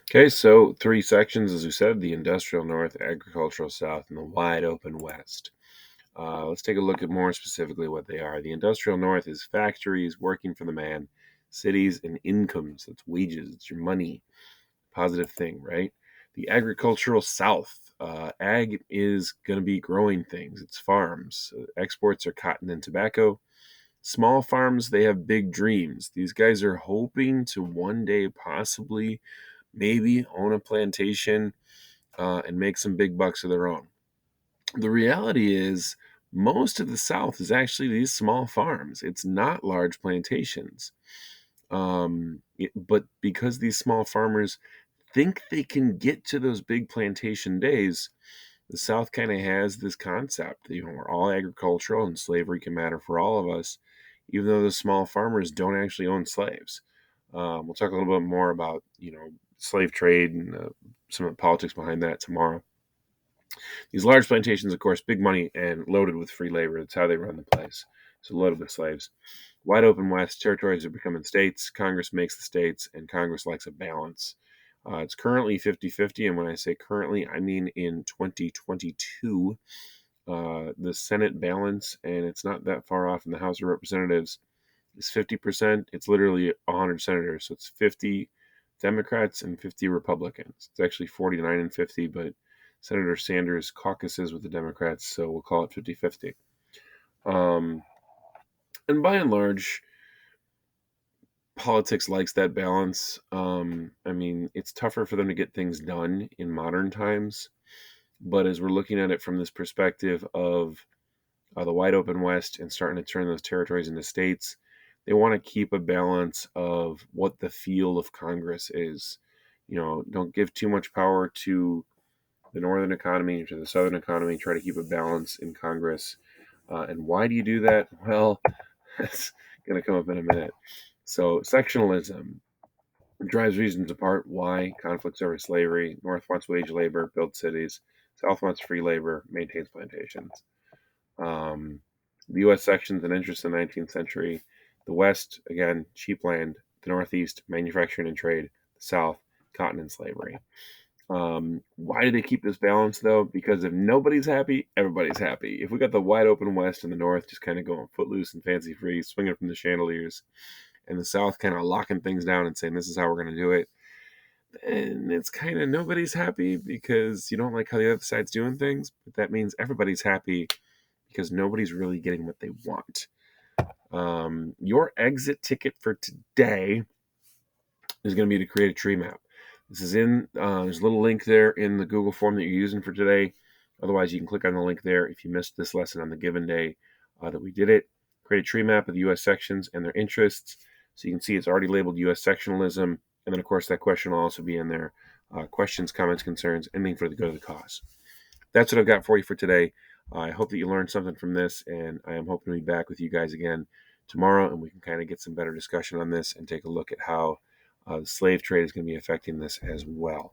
Okay, so three sections, as we said: the industrial north, agricultural south, and the wide open west. Let's take a look at more specifically what they are. The industrial north is factories working for the man, cities and incomes. That's wages, it's your money. Positive thing, right? The agricultural south, ag is going to be growing things. It's farms. Exports are cotton and tobacco. Small farms, they have big dreams. These guys are hoping to one day possibly maybe own a plantation and make some big bucks of their own. The reality is, most of the South is actually these small farms. It's not large plantations. But because these small farmers think they can get to those big plantation days, the South kind of has this concept, we're all agricultural and slavery can matter for all of us, even though the small farmers don't actually own slaves. We'll talk a little bit more about, slave trade and some of the politics behind that tomorrow. These large plantations, of course, big money and loaded with free labor. That's how they run the place. So loaded with slaves. Wide open West, territories are becoming states. Congress makes the states, and Congress likes a balance. It's currently 50-50, and when I say currently, I mean in 2022. The Senate balance, and it's not that far off in the House of Representatives, is 50%. It's literally 100 senators, so it's 50 Democrats and 50 Republicans. It's actually 49 and 50, but Senator Sanders caucuses with the Democrats, so we'll call it 50-50. And by and large, politics likes that balance. It's tougher for them to get things done in modern times, but as we're looking at it from this perspective of the wide open West and starting to turn those territories into states, they want to keep a balance of what the feel of Congress is. Don't give too much power to the northern economy or to the southern economy. Try to keep a balance in Congress. And why do you do that? Well, that's going to come up in a minute. So, sectionalism drives reasons apart. Why? Conflicts over slavery. North wants wage labor, build cities. South wants free labor, maintains plantations. Um, the U.S. sections and interests in the 19th century. The West, again, cheap land. The Northeast, manufacturing and trade. The South, cotton and slavery. Why do they keep this balance, though? Because if nobody's happy, everybody's happy. If we got the wide open West and the North just kind of going footloose and fancy free, swinging from the chandeliers, and the South kind of locking things down and saying, this is how we're going to do it, and it's kind of nobody's happy because you don't like how the other side's doing things, but that means everybody's happy because nobody's really getting what they want. Your exit ticket for today is going to be to create a tree map. This is there's a little link there in the Google form that you're using for today. Otherwise, you can click on the link there if you missed this lesson on the given day that we did it. Create a tree map of the U.S. sections and their interests. So you can see it's already labeled U.S. sectionalism. And then, of course, that question will also be in there. Questions, comments, concerns, anything for the good of the cause. That's what I've got for you for today. I hope that you learned something from this, and I am hoping to be back with you guys again tomorrow, and we can kind of get some better discussion on this and take a look at how the slave trade is going to be affecting this as well.